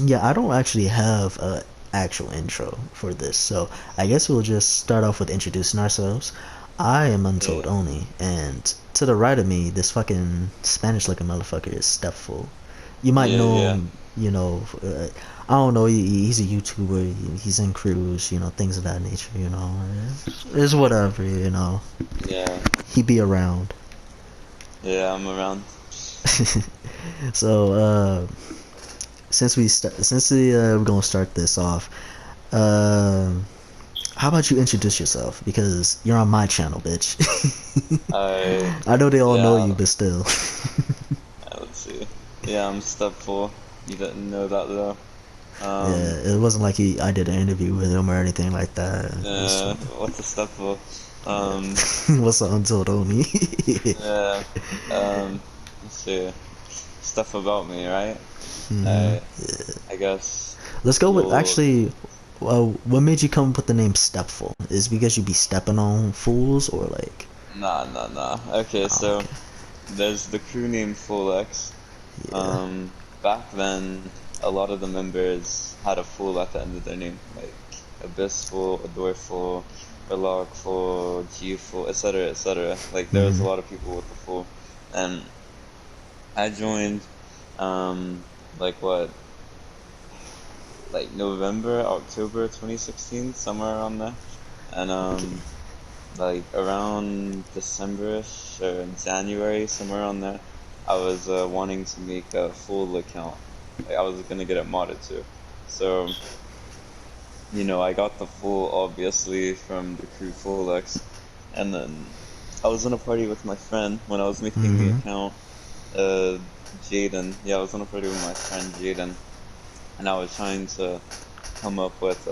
Yeah, I don't actually have a actual intro for this, so I guess we'll just start off with introducing ourselves. I am Untold Yeah, only, and to the right of me, this fucking Spanish-looking motherfucker is Stepful. You might yeah, know yeah, him, I don't know. He's a YouTuber. He's in crews, things of that nature. It's whatever. yeah, He be around. yeah. I'm around. So we're gonna start this off. Um, how about you introduce yourself? Because you're on my channel, bitch. I, I know they all know yeah. you, but still. Let's see. Yeah, I'm Stepful. You didn't know that though. Yeah, Um, it wasn't like I did an interview with him or anything like that. It's what's a Stepful? Um, what's the untold only. yeah. Let's see. Stuff about me, right? hmm I, I guess Let's go with you'll. actually. What made you come up with the name Stepful? Is it because you be stepping on fools or like? Nah, nah, nah. Okay, Oh, so okay. there's the crew name Fulllex. Yeah. Back then, a lot of the members had a full at the end of their name, like Abyssful, Adoreful, Relogful, Gful, etc., etc. Like there was a hmm lot of people with the full, and I joined, like what, like November, October 2016, somewhere around there, and Okay. like around December-ish or January, somewhere on there, I was wanting to make a full account. Like I was gonna get it modded too. So, I got the full obviously from the crew Fulllex, and then I was in a party with my friend when I was making the hmm account. Uh, Jaden, yeah, I was in a party with my friend Jaden, and I was trying to come up with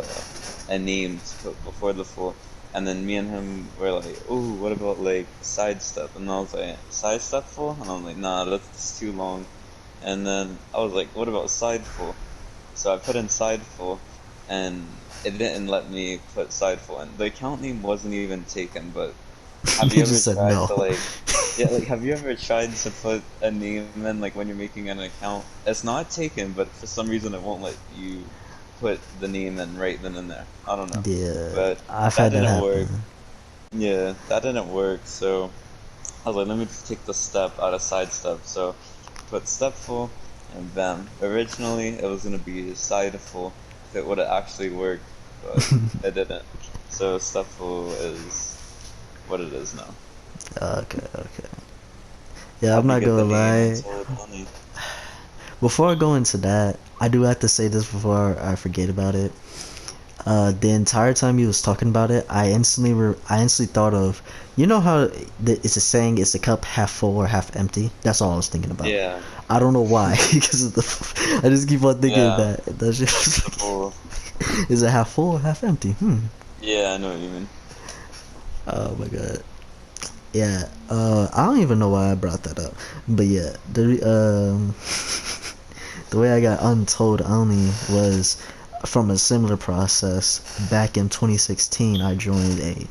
a name to put before the full. And then me and him were like, "Oh, what about like sidestep?" And I was like, "Sidestep full?" And I'm like, "Nah, that's too long." And then I was like, "What about sideful?" So I put in sideful, and it didn't let me put sideful. And the account name wasn't even taken. But have You you ever just said tried no. to like, yeah, like have you ever tried to put a name in like when you're making an account? It's not taken, but for some reason it won't let you put the name in right then and there. I don't know. Yeah, But I've that had that didn't work. happen. Yeah, that didn't work. So I was like, let me just take the step out of sidestep. So put stepful and bam. Originally it was gonna be sideful if it would have actually worked, but it didn't. So stepful is what it is now. Okay, okay. Yeah, I'm How'd you not get gonna the name lie. Untold Honey? Before I go into that, I do have to say this before I forget about it. The entire time he was talking about it, I instantly thought of, how it's a saying, "Is the cup half full or half empty?" That's all I was thinking about. Yeah, I don't know why, because of the. I just keep on thinking yeah, that. That's just the full. is it half full or half empty? Yeah, I know what you mean. Oh my god. Yeah. I don't even know why I brought that up, but yeah, the way I got Untold only was from a similar process. Back in 2016, I joined a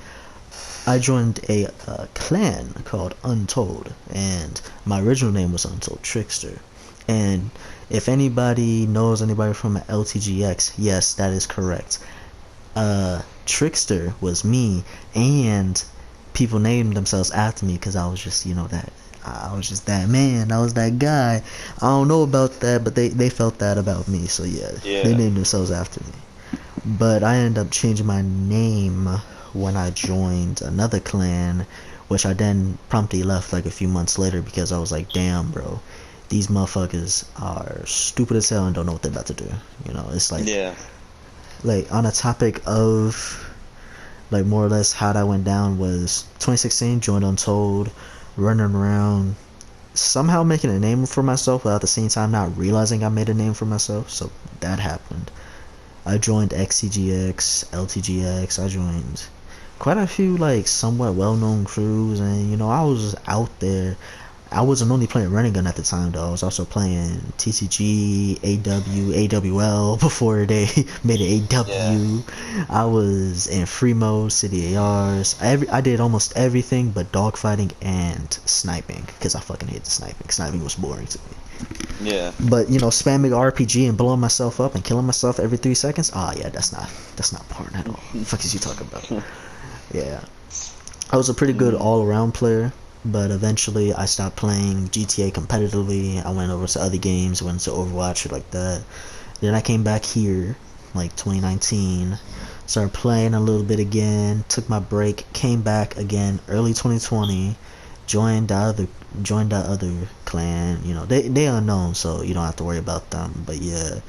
clan called UnTold, and my original name was UnTold Trickster. And if anybody knows anybody from LTGX, yes, that is correct. Trickster was me, and people named themselves after me because I was just, that. I was just that man. I was that guy. I don't know about that, but they felt that about me. So yeah, they Yeah, named themselves after me. But I ended up changing my name when I joined another clan, which I then promptly left like a few months later because I was like, damn, bro, these motherfuckers are stupid as hell and don't know what they're about to do. It's yeah, like on a topic of like more or less how that went down was 2016, joined Untold, running around, somehow making a name for myself, but at the same time not realizing I made a name for myself. So that happened. I joined XCGX, LTGX. I joined quite a few like somewhat well-known crews, and I was out there. I wasn't only playing Running Gun at the time though. I was also playing TCG, AW, AWL before they made it yeah, AW. I was in free mode, City ARs. I did almost everything but dogfighting and sniping because I fucking hate the sniping. Sniping was boring to me. Yeah. But you know, spamming RPG and blowing myself up and killing myself every 3 seconds. Oh yeah, that's not porn at all. The fuck is you talking about? Yeah, I was a pretty good Mm, all around player, but eventually I stopped playing GTA competitively. I went over to other games, went to Overwatch, shit like that. Then I came back here, like 2019, started playing a little bit again, took my break, came back again early 2020, joined that other clan. You know, they unknown, so you don't have to worry about them. But yeah,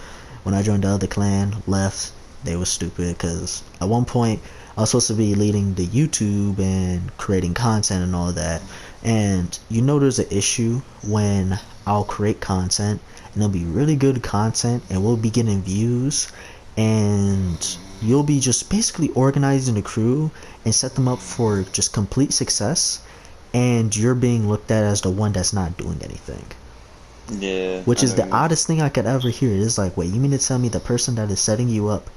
when I joined the other clan, left, they were stupid because at one point I was supposed to be leading the YouTube and creating content and all that. And you know, there's an issue when I'll create content and it'll be really good content and we'll be getting views, and you'll be just basically organizing the crew and set them up for just complete success, and you're being looked at as the one that's not doing anything, yeah, which I is know what the you mean. oddest thing I could ever hear. It is like, wait, you mean to tell me the person that is setting you up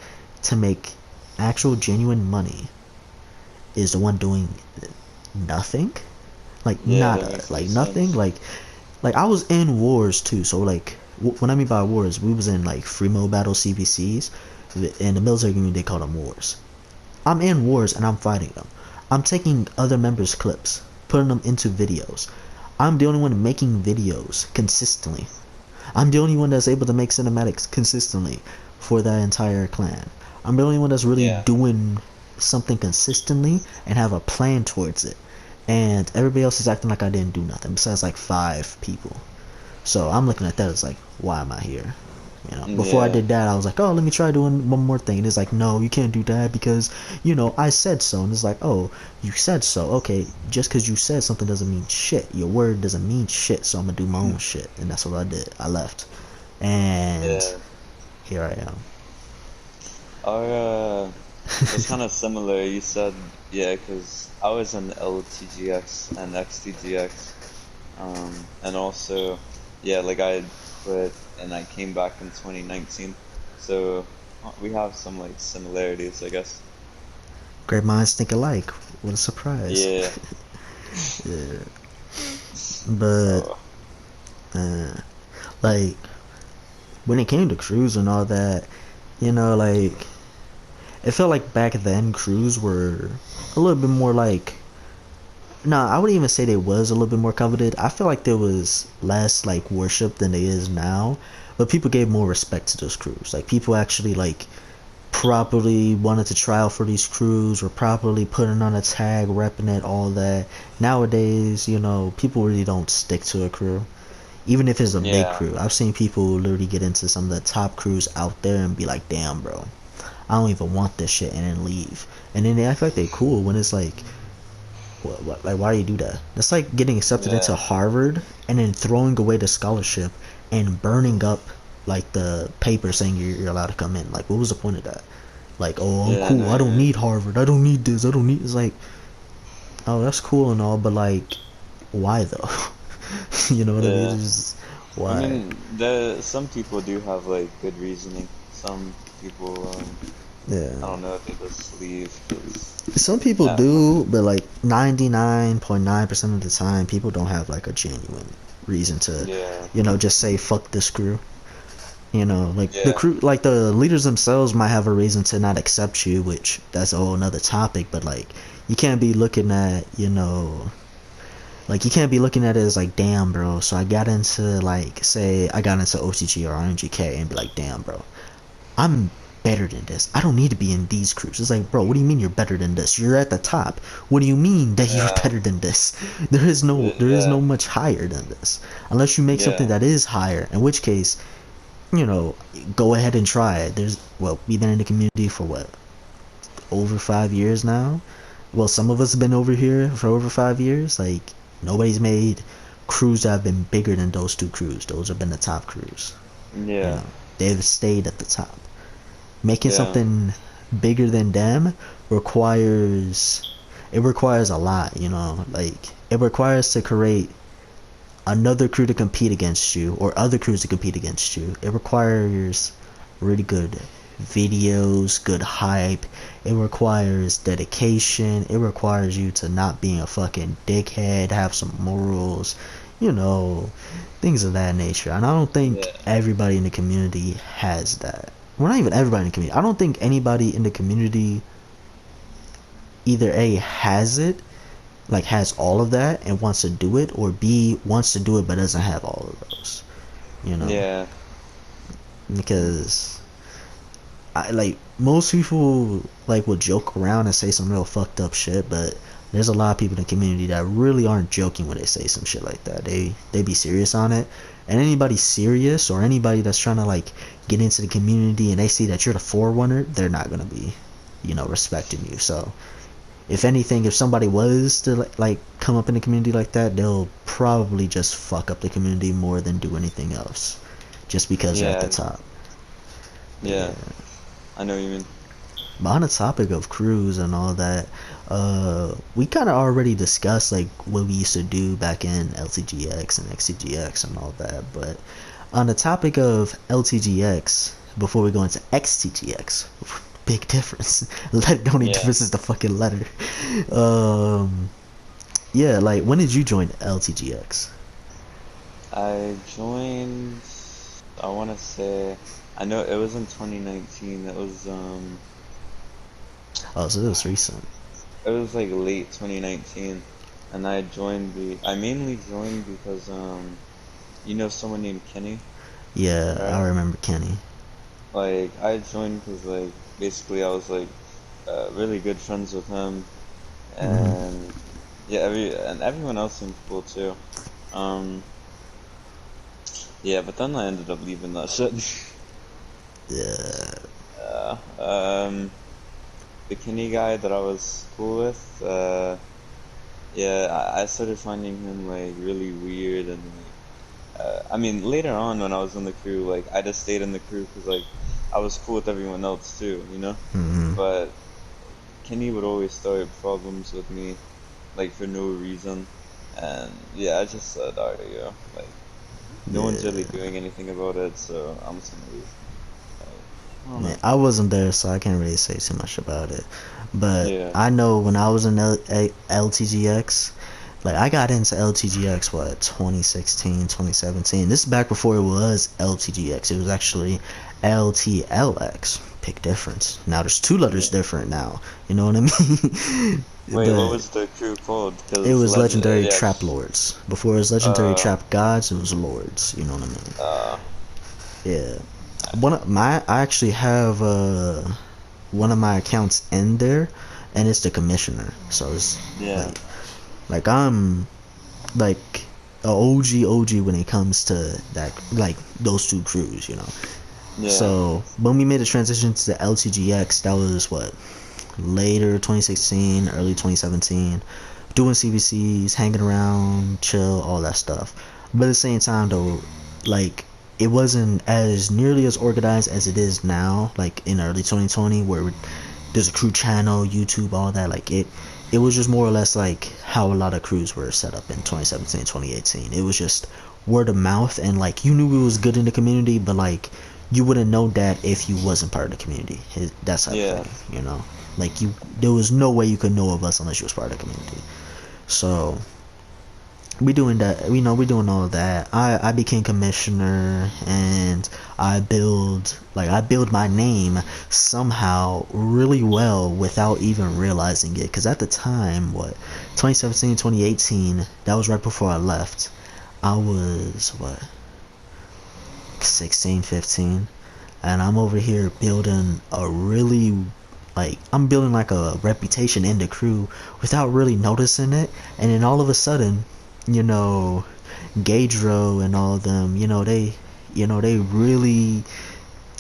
to make actual genuine money is the one doing nothing? Like Yeah, that nada, makes no like nothing. sense. Like I was in wars too. So like what I mean by wars, we was in like free mode battle CVCs. In the military community, they call them wars. I'm in wars and I'm fighting them. I'm taking other members' clips, putting them into videos. I'm the only one making videos consistently. I'm the only one that's able to make cinematics consistently for that entire clan. I'm the only one that's really Yeah, doing something consistently and have a plan towards it. And everybody else is acting like I didn't do nothing besides like 5 people. So I'm looking at that as like, why am I here? You know, before I yeah, did that, I was like, oh, let me try doing one more thing. And it's like, no, you can't do that because, you know, I said so. And it's like, oh, you said so. Okay, just because you said something doesn't mean shit. Your word doesn't mean shit. So I'm going to do my own shit. And that's what I did. I left. And yeah. here I am. Our it's kind of similar. You said, yeah, because I was in LTGX and XTGX, and also, yeah, like I quit and I came back in 2019. So we have some like similarities, I guess. Great minds think alike. What a surprise. Yeah. Yeah. But, Oh, uh, like, when it came to crews and all that, you know, like, it felt like back then crews were a little bit more like, nah, I wouldn't even say they was a little bit more coveted. I feel like there was less like worship than there is now, but people gave more respect to those crews. Like people actually like properly wanted to try out for these crews, or properly putting on a tag, repping it, all that. Nowadays, you know, people really don't stick to a crew, even if it's a big yeah, crew. I've seen people literally get into some of the top crews out there and be like, damn, bro, I don't even want this shit, and then leave. And then they act like they cool when it's like, what, like, why do you do that? That's like getting accepted into yeah, Harvard and then throwing away the scholarship and burning up like the paper saying you're allowed to come in. Like, what was the point of that? Like, oh, I'm yeah, I know cool. what I you don't mean. need Harvard. I don't need this. I don't need. It's like, oh, that's cool and all, but like, why though? You know what I mean? Yeah. It's just I why. mean, the some people do have like good reasoning. Some people, I Yeah. don't know if they just leave because, Some people I don't know. do, but like 99.9% of the time, people don't have like a genuine reason to, Yeah, you know, just say fuck this crew. You know, like the yeah, crew, like the leaders themselves might have a reason to not accept you, which that's a whole nother topic. But like, you can't be looking at, you know, like you can't be looking at it as like, damn, bro. So I got into like, say, I got into OCG or RNGK and be like, damn, bro, I'm better than this. I don't need to be in these crews. It's like, bro, what do you mean you're better than this? You're at the top. What do you mean that you're yeah, better than this? There is no yeah, much higher than this, unless you make something yeah, that is higher. In which case, you know, go ahead and try it. We've been in the community for what, over 5 years now? Well, some of us have been over here for over 5 years. Like, nobody's made crews that have been bigger than those two crews. Those have been the top crews. You yeah, know, they've stayed at the top. Making yeah, something bigger than them requires it requires a lot, you know. Like, it requires to create another crew to compete against you, or other crews to compete against you. It requires really good videos, good hype. It requires dedication. It requires you to not being a fucking dickhead, have some morals. you know, things of that nature. And I don't think Yeah. everybody in the community has that. Well, not even everybody in the community. I don't think anybody in the community either A, has it, like has all of that and wants to do it, or B, wants to do it but doesn't have all of those, you know? Yeah. Because I like most people like will joke around and say some real fucked up shit, but there's a lot of people in the community that really aren't joking when they say some shit like that. They be serious on it. And anybody serious or anybody that's trying to like get into the community and they see that you're the forerunner, they're not gonna be, respecting you. So if anything, if somebody was to like come up in the community like that, they'll probably just fuck up the community more than do anything else, just because you're at the Yeah. top. Yeah. Yeah. I know what you mean. But on the topic of crews and all that, we kind of already discussed like what we used to do back in LTGX and XCGX and all that. But on the topic of LTGX, before we go into XCGX, big difference. The only Yeah. difference is the fucking letter. Um, yeah, like when did you join LTGX? I joined, I want to say, I know it was in 2019. Oh, so it was recent. It was like late 2019, and I mainly joined because, someone named Kenny, Yeah, I right? remember Kenny. Like, I joined because, like, basically I was, like, really good friends with him, Hmm. and yeah, and everyone else seemed cool too. Um, yeah, but then I ended up leaving that shit. Yeah. Uh, um, the Kenny guy that I was cool with, yeah, I started finding him like really weird and like, I mean, later on when I was in the crew, like I just stayed in the crew because like I was cool with everyone else too, you know? Hmm. But Kenny would always start problems with me, like for no reason, and yeah, I just said, alright, yo, like no one's really Yeah. doing anything about it, so I'm just gonna leave. Like, I don't Man, know. I wasn't there, so I can't really say too much about it. But Yeah, I know when I was in LTGX, like I got into LTGX what 2016, 2017. This is back before it was LTGX. It was actually LTLX. Big difference. Now there's two letters yeah. different now. You know what I mean? Wait, what But was the crew called? it Because was legendary yeah, trap lords. Before it was legendary uh, trap gods, it was lords. You know what I mean? uh, Yeah. I actually have one of my accounts in there, and it's the commissioner. So it's yeah, like I'm like a OG when it comes to that, like those two crews, you know. yeah, So when we made the transition to the LTGX, that was what, later 2016, early 2017, doing CBCs, hanging around, chill, all that stuff. But at the same time, though, like it wasn't as nearly as organized as it is now, like in early 2020, where there's a crew channel, YouTube, all that. Like it was just more or less like how a lot of crews were set up in 2017, 2018. It was just word of mouth, and like you knew it was good in the community, but like you wouldn't know that if you wasn't part of the community. That type of yeah, thing, you know. Like there was no way you could know of us unless you was part of the community. So we doing that, we doing all of that. I became commissioner, and I build my name somehow really well without even realizing it, because at the time, what, 2017, 2018, that was right before I left. I was what, 16, 15, and I'm over here building a really, like, I'm building like a reputation in the crew without really noticing it. And then all of a sudden, you know, Gadro and all of them, they really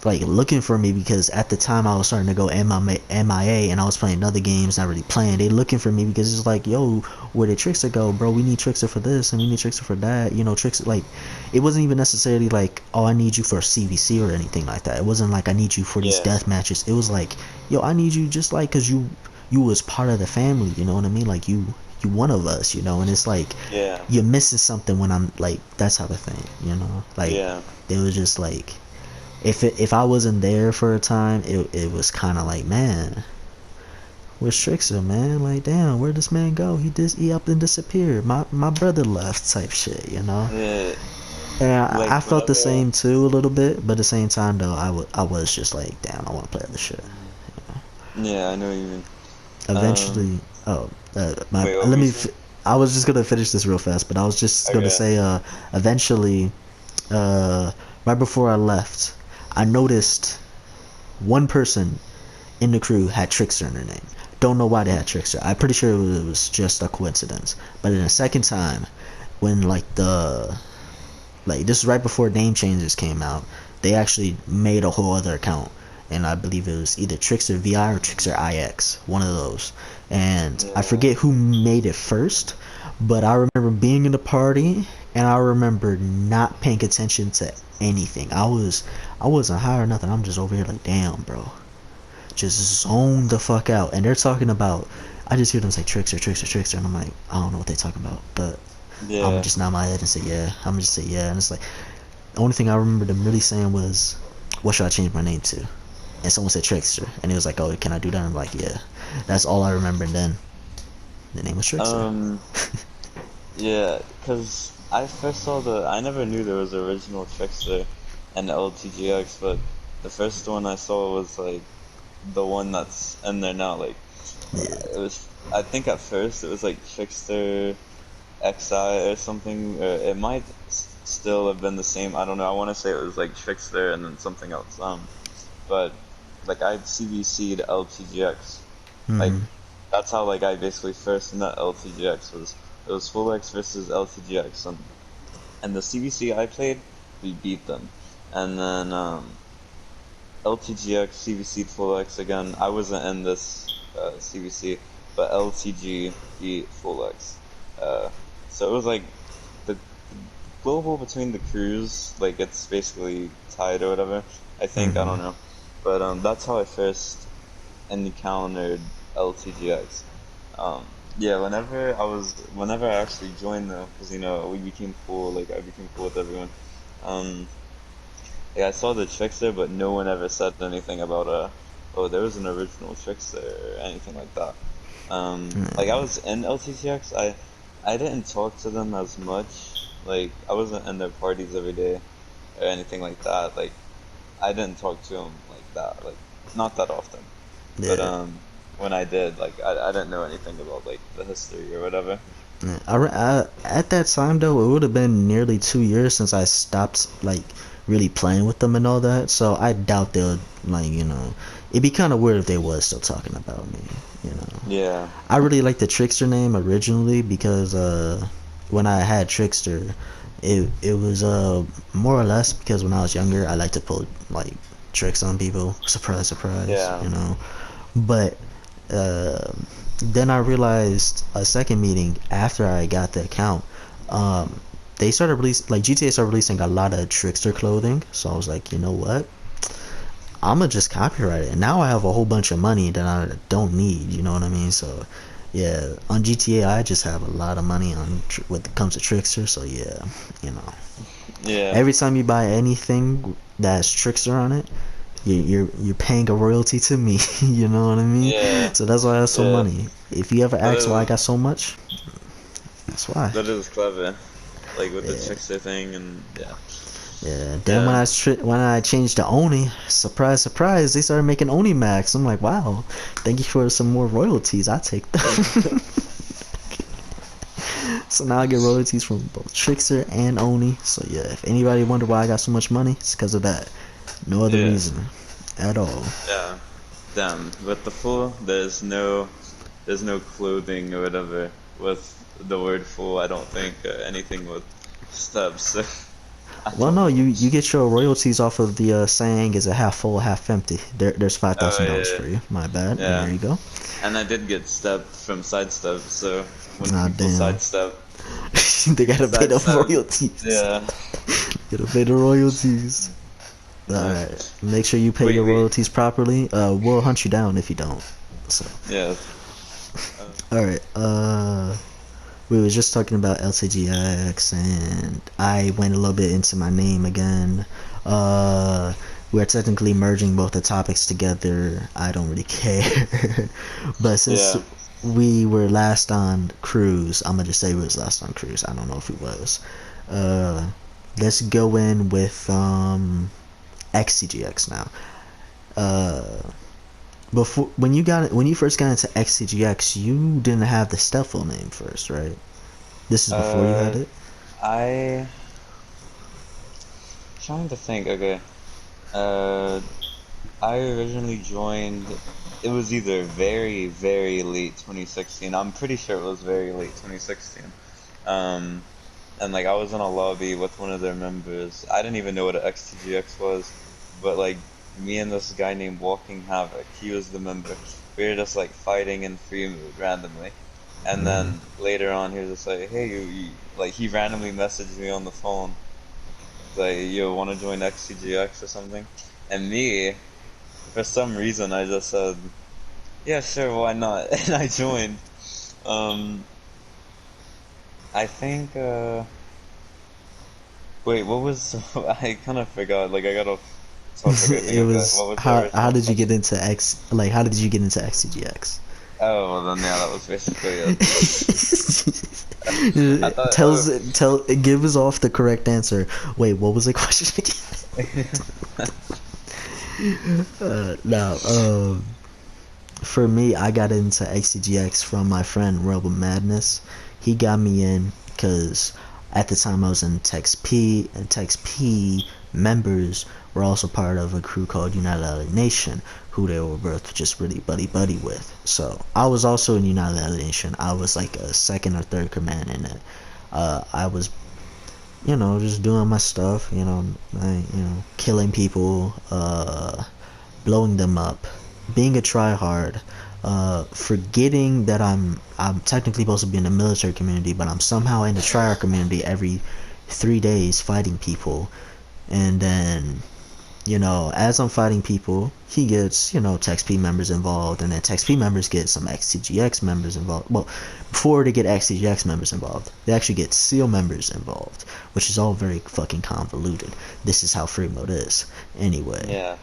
like looking for me, because at the time I was starting to go MIA and I was playing other games, not really playing. They looking for me because it's like, yo, where did Trickster go, bro? We need Trickster for this and we need Trickster for that. Trickster, like, it wasn't even necessarily like, oh, I need you for a CVC or anything like that. It wasn't like I need you for these yeah, death matches. It was like, yo, I need you just like because you was part of the family. You know what I mean? Like you one of us. And it's like yeah, you're missing something when I'm like that type of thing. Like yeah, it was just like if I wasn't there for a time, it was kind of like, man, where's Trickster, man? Like, damn, where'd this man go? He up and disappeared. My brother left, type shit, you know. Yeah, And like I felt the whenever. same too a little bit, but at the same time though, I was just like, damn, I want to play other shit. Yeah, I know what you mean. Um, Eventually, oh, my wait, what were let you me. saying? I was just gonna finish this real fast, but I was just gonna Okay. say, eventually, uh, right before I left, I noticed one person in the crew had Trickster in their name. Don't know why they had Trickster. I'm pretty sure it was just a coincidence. But then a second time, when like this is right before name changes came out, they actually made a whole other account, and I believe it was either Trickster VI or Trickster IX, one of those. And I Yeah. forget who made it first, but I remember being in the party, and I remember not paying attention to anything. I wasn't high or nothing. I'm just over here like, damn, bro, just zone the fuck out. And they're talking about, I just hear them say Trickster, Trickster, Trickster, and I'm like, I don't know what they're talking about, but I'm Yeah. just nod my head and say yeah. I'm just say yeah, and it's like the only thing I remember them really saying was, "What should I change my name to?" And someone said Trickster, and it was like, "Oh, can I do that?" I'm like, "Yeah." That's all I remember. And then the name was Trickster. Um, yeah, because I first saw I never knew there was original Trickster and LTGX, but the first one I saw was like the one that's in there now. Like, Yeah. it was, I think at first it was like Trickster XI or something, or it might still have been the same. I don't know. I want to say it was like Trickster and then something else. But like I CVC'd LTGX. Like Hmm. that's how like I basically first met LTGX was it was Fulllex versus LTGX and the CVC I played we beat them and then LTGX CVC'd Fulllex again. I wasn't in this CVC, but LTG beat Fulllex. Uh, so it was like the global between the crews, like it's basically tied or whatever. I think I don't Hmm. know, but that's how I first encountered LTGX. Yeah, whenever I actually joined though, because you know we became cool, like I became cool with everyone. Um, yeah, I saw the Trickster, but no one ever said anything about oh, there was an original Trickster or anything like that. Like I was in LTGX, I didn't talk to them as much. Like I wasn't in their parties every day or anything like that. Like I didn't talk to them like that, like not that often. But Yeah. when I did, like I didn't know anything about like the history or whatever. Yeah. At that time though, it would have been nearly 2 years since I stopped like really playing with them and all that. So I doubt they'll like it'd be kind of weird if they was still talking about me. You know. Yeah. I really liked the Trickster name originally because when I had Trickster, it was more or less because when I was younger I liked to pull like tricks on people. Surprise, surprise, Yeah. you know. But uh, then I realized a second meeting after I got the account. Um, they started releasing like GTA started releasing a lot of Trickster clothing, so I was like, you know what? I'ma just copyright it. And now I have a whole bunch of money that I don't need. You know what I mean? So yeah, on GTA I just have a lot of money on when it comes to Trickster. So yeah, you know, Yeah. every time you buy anything that's Trickster on it, you're paying a royalty to me. You know what I mean? Yeah. So that's why I have so Yeah. money. If you ever That ask why I is got so much, that's why. that is clever. Like with the Yeah. Trickster thing and yeah. Yeah. Then Yeah. when I changed to Oni, surprise, surprise, they started making Oni Max. I'm like, wow, thank you for some more royalties. I take them. So now I get royalties from both Trickster and Oni. So yeah, if anybody wonder why I got so much money, it's because of that. No other Yeah. reason at all. Yeah. Damn. With the full, there's no clothing or whatever with the word full. I don't think anything with stubs. I Well, don't no, know. you get your royalties off of the saying is it half full, half empty. There's Oh $5,000 yeah. for you. My bad. And there Yeah. you go. And I did get stepped from sidestep, so when Ah, people damn. sidestep, They gotta pay the sidestep, royalties. yeah, Gotta pay the royalties. yeah. Alright. Make sure you pay Wait, your wait, royalties properly. We'll hunt you down if you don't. So, yeah, alright. We was just talking about LCGX, and I went a little bit into my name again. Uh, we're technically merging both the topics together. I don't really care. But since Yeah. we were last on cruise, I'm gonna just say we was last on cruise. I don't know if we was. Uh, let's go in with XCGX now. Uh, before when you first got into XCGX, you didn't have the Stepful name first, right? This is before you had Uh, it. I trying to think. Okay. Uh, I originally joined. It was either very, very late 2016. I'm pretty sure it was very late 2016. Um, and like I was in a lobby with one of their members. I didn't even know what an XTGX was, but like me and this guy named Walking Havoc, he was the member. We were just like fighting in free mode randomly. And Mm. then later on, he was just like, "Hey, like he randomly messaged me on the phone, like, you want to join XCGX or something?" And me, for some reason, I just said, "Yeah, sure, why not?" And I joined. Um, I think, wait, what was, I kind of forgot, like, I got off topic, I think, It a bit. was What was the how original did you get question? into X? Like how did you get into XCGX? Oh, well, then, yeah, that was basically it. I thought, Tell give us off the correct answer. Wait, what was the question again? No. For me, I got into XCGX from my friend Rebel Madness. He got me in because at the time I was in Text P, and Text P members were also part of a crew called United Allied Nation, who they were both just really buddy buddy with. So I was also in United Allied Nation. I was like a second or third command in it. I was, just doing my stuff. Killing people, blowing them up, being a tryhard, forgetting that I'm technically supposed to be in the military community, but I'm somehow in the tryhard community every 3 days fighting people, and then as I'm fighting people, he gets Text P members involved, and then Text P members get some XCGX members involved. Well, before they get XCGX members involved, they actually get SEAL members involved, which is all very fucking convoluted. This is how free mode is. Anyway, yeah,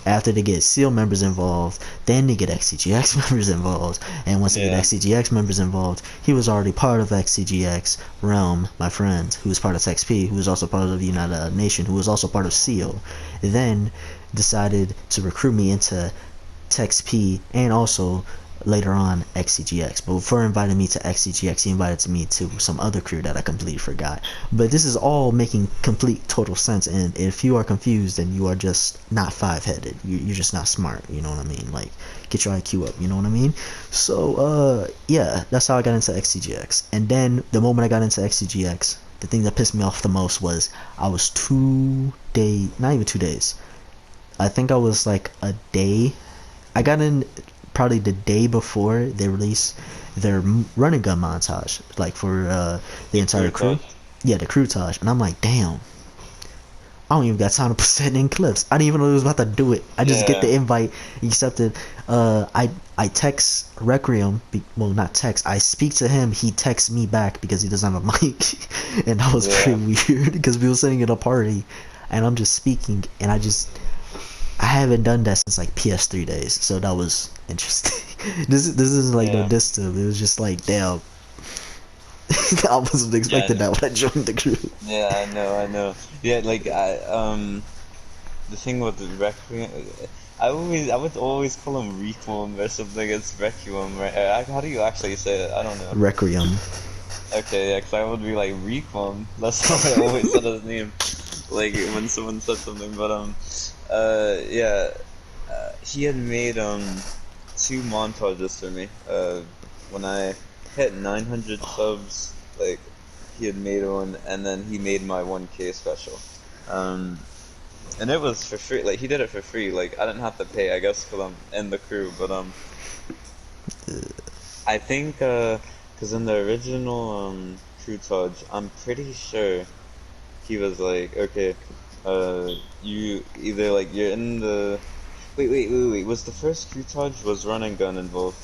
after they get SEAL members involved, then they get XCGX members involved, and once they get yeah, XCGX members involved, he was already part of XCGX Realm, my friend, who was part of XP, who was also part of the United Nation, who was also part of SEAL, then decided to recruit me into TextP and also later on XCGX. But before inviting me to XCGX, he invited me to some other crew that I completely forgot. But this is all making complete total sense, and if you are confused, then you are just not five-headed. You're just not smart, you know what I mean? Like, get your IQ up, you know what I mean? So, yeah, that's how I got into XCGX. And then, the moment I got into XCGX, the thing that pissed me off the most was I was 2 days, not even 2 days. I think I was like a day. I got in probably the day before they released their running gun montage, like for the the entire crew crew. touch. Yeah, the crew touch, and I'm like, damn, I don't even got time to put that in clips. I didn't even know he was about to do it. I just get Yeah, the invite, accepted. I text Requiem. Well, not text. I speak to him. He texts me back because he doesn't have a mic, and that was pretty yeah, weird because we were sitting at a party, and I'm just speaking, and I haven't done that since like PS3 days, so that was interesting. This isn't like no yeah, diss to him. It was just like damn, I wasn't yeah, expecting that when I joined the crew. yeah, I know. Yeah, like, the thing with the Requiem, I would always call him Requiem or something. It's Requiem, right? How do you actually say it? I don't know. Requiem. Okay, yeah, 'cause I would be like Requiem. That's how I always said his name. Like when someone said something, but yeah, he had made two montages for me. When I hit 900 subs, like he had made one, and then he made my 1K special. Um, and it was for free. Like he did it for free. Like I didn't have to pay, I guess, 'cause I'm in the crew. But I think cause in the original crew Tudge, I'm pretty sure he was like, okay, you either like you're in the wait. Was the first crew Tudge was running gun involved?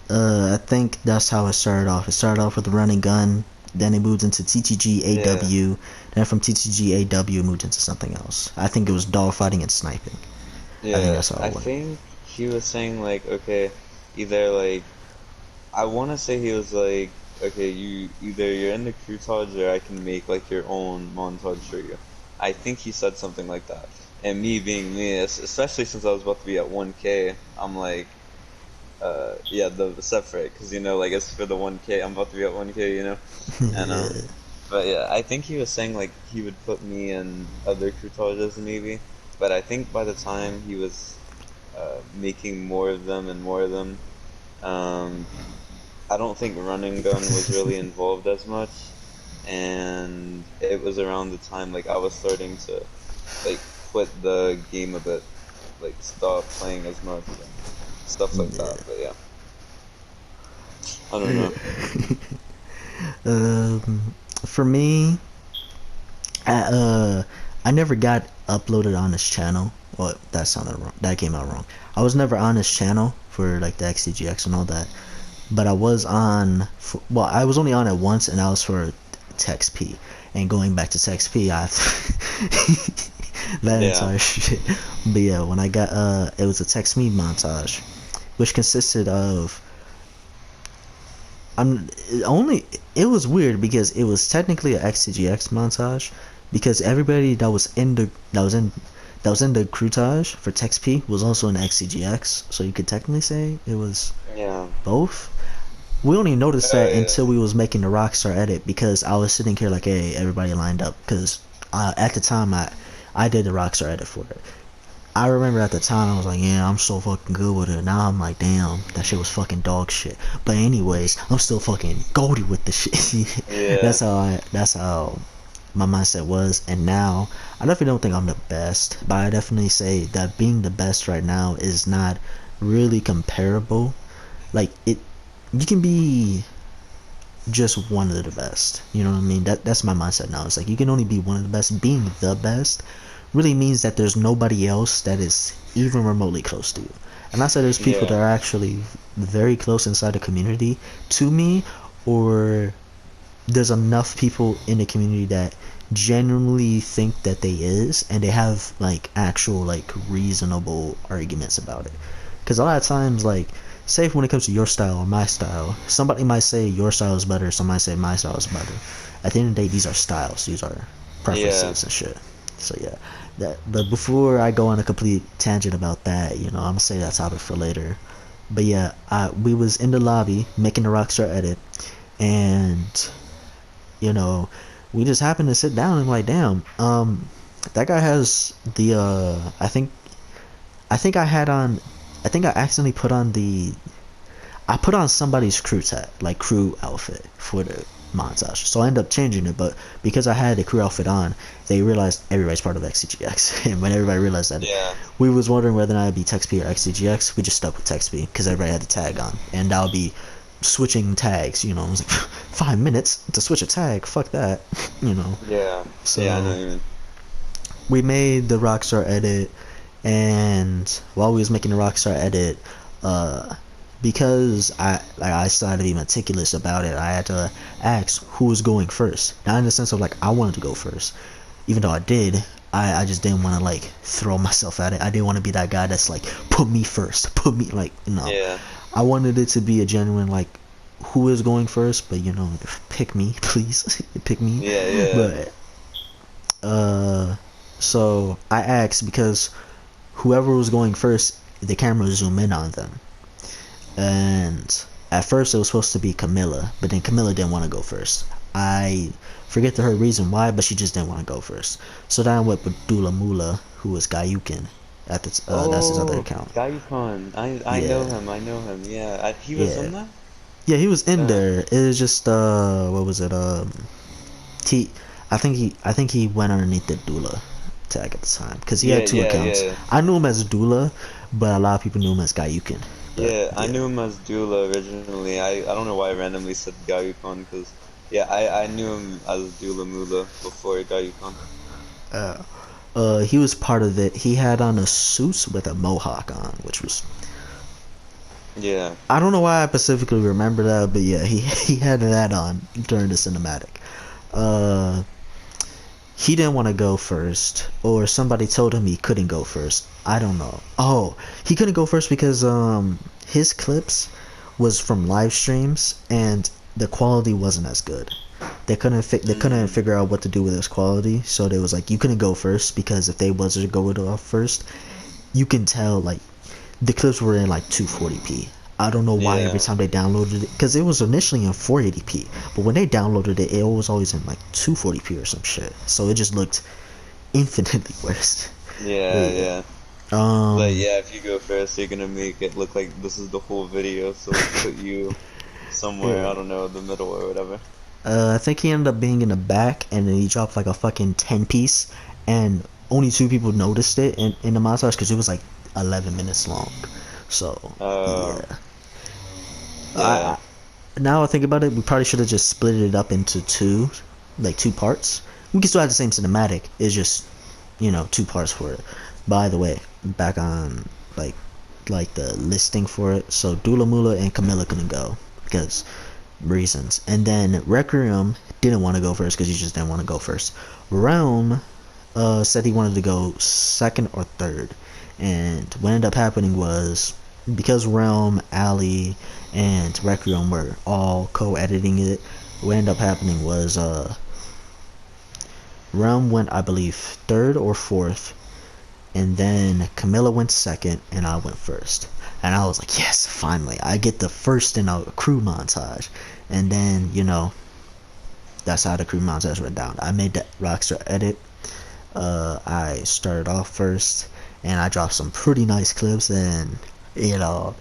I think that's how it started off. It started off with the running gun. Then it moved into Yeah. TTG-AW. Then from TTG-AW it moved into something else. I think it was dogfighting and sniping. I think Yeah. that's how I it went. think he was saying like, okay, either like I want to say he was like, okay, you either you're in the Croutage or I can make like your own montage for you. I think he said something like that. And me being me, especially since I was about to be at 1K, I'm like, yeah, the separate, because like it's for the 1K. I'm about to be at 1K, and Yeah. but yeah, I think he was saying like he would put me in other Croutages maybe, but I think by the time he was making more of them and more of them, um, I don't think Run and Gun was really involved as much, and it was around the time like I was starting to like quit the game a bit, like stop playing as much and stuff like that. But yeah, I don't know. For me, I, I never got uploaded on his channel. Well, that sounded wrong. That came out wrong. I was never on his channel for like the XCGX and all that. But I was on. Well, I was only on it once, and that was for Text P. And going back to Text P, I that Yeah, entire shit. But yeah, when I got it was a Text Me montage, which consisted of I'm only it was weird because it was technically a XCGX montage because everybody that was in the croutage for Text P was also in XCGX, so you could technically say it was yeah. both. We only noticed that Yeah, until we was making the Rockstar edit because I was sitting here like, hey, everybody lined up because at the time I did the Rockstar edit for it. I remember at the time I was like, yeah, I'm so fucking good with it. Now I'm like, damn, that shit was fucking dog shit. But anyways, I'm still fucking goldie with the shit. yeah, That's how my mindset was. And now I definitely don't think I'm the best, but I definitely say that being the best right now is not really comparable. Like it, you can be just one of the best. You know what I mean? That's my mindset now. It's like you can only be one of the best. Being the best really means that there's nobody else that is even remotely close to you. And I said there's people that yeah, are actually very close inside the community to me, or there's enough people in the community that genuinely think that they is, and they have like actual like reasonable arguments about it. Because a lot of times, like, say when it comes to your style or my style, somebody might say your style is better, somebody say my style is better. At the end of the day, these are styles, these are yeah, preferences and shit. So yeah, but before I go on a complete tangent about that, I'm gonna say that topic for later. But yeah, we was in the lobby making the Rockstar edit, and you know, we just happened to sit down and like, damn, that guy has the I think I had on, I think I accidentally put on I put on somebody's crew tag, like crew outfit for the montage. So I ended up changing it, but because I had the crew outfit on, they realized everybody's part of XCGX. And when everybody realized that, yeah, we was wondering whether or not it'd be TextP or XCGX, we just stuck with TextP because everybody had the tag on. And that would be switching tags, it was like 5 minutes to switch a tag, fuck that, yeah, yeah. I know So what you mean. we made the Rockstar edit, and while we was making the Rockstar edit, uh, because I started to be meticulous about it, I had to ask who was going first. Not in the sense of like I wanted to go first, even though I did. I just didn't want to like throw myself at it. I didn't want to be that guy that's like put me first, put me like no. Yeah, I wanted it to be a genuine like who is going first, but pick me, please, pick me. yeah, yeah, But uh, so I asked because whoever was going first, the camera would zoom in on them. And at first it was supposed to be Camilla, but then Camilla didn't want to go first. I forget her reason why, but she just didn't want to go first. So then I went with Dula Mula, who was Gayukin. That's his other Oh, account. Gayukon. I know Yeah, him. I know him. Yeah, he was yeah, in that. yeah. He was in Uh, there. It was just what was it? T. I think he went underneath the Dula tag at the time because he yeah, had two yeah, accounts. yeah, I knew him as Dula, but a lot of people knew him as Gayukin. But yeah. I yeah. knew him as Dula originally. I don't know why I randomly said Gayukon because yeah, I knew him as Dula Mula before Gayukon. Uh, he was part of it. He had on a suit with a mohawk on, which was Yeah. I don't know why I specifically remember that, but yeah, he had that on during the cinematic. Uh, he didn't want to go first, or somebody told him he couldn't go first. I don't know. Oh, he couldn't go first because his clips was from live streams and the quality wasn't as good. They couldn't Mm, figure out what to do with his quality, so they was like, you couldn't go first because if they was to go it off first, you can tell like the clips were in like 240p. I don't know why every yeah. time they downloaded it, because it was initially in 480p, but when they downloaded it, it was always in like 240p or some shit. So it just looked infinitely worse. But Yeah, yeah, yeah. But um, yeah, if you go first, you're gonna make it look like this is the whole video, so let's put you somewhere, yeah. I don't know, the middle or whatever. I think he ended up being in the back, and then he dropped like a fucking 10 piece, and only two people noticed it in the montage because it was like 11 minutes long. So Uh, yeah, yeah. I now I think about it, we probably should have just split it up into two, like two parts. We can still have the same cinematic. It's just, two parts for it. By the way, back on like the listing for it. So Dula Mula and Camilla couldn't go because reasons. And then Requiem didn't want to go first because he just didn't want to go first. Realm said he wanted to go second or third. And what ended up happening was because Realm, Ali, and Requiem were all co-editing it, what ended up happening was Realm went, I believe, third or fourth, and then Camilla went second, and I went first. And I was like, yes, finally, I get the first in a crew montage. And then, that's how the crew montage went down. I made that Rockstar edit. I started off first, and I dropped some pretty nice clips, and you know,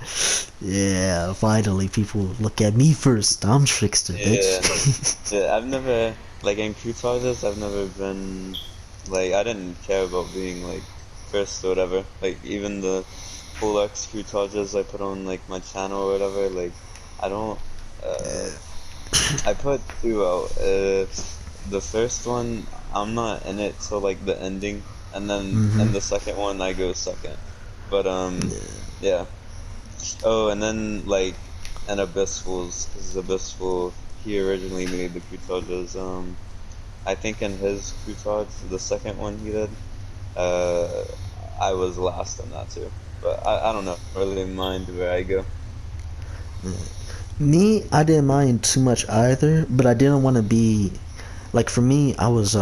yeah, finally people look at me first. I'm Trickster, Yeah. bitch. Yeah, I've never, like in Crusages, I've never been, like, I didn't care about being, like, first or whatever. Like, even the Fulllex Crusages I put on, like, my channel or whatever, like, I don't, uh, I put two out. The first one, I'm not in it till, like, the ending, and then Mhm. in the second one, I go second. But, Yeah. yeah. Oh, and then like an Abyssful's because Abyssful he originally made the Crusages. I think in his Crusages, the second one he did, uh, I was last in that too. But I don't know really mind where I go. Me, I didn't mind too much either, but I didn't want to be like for me. I was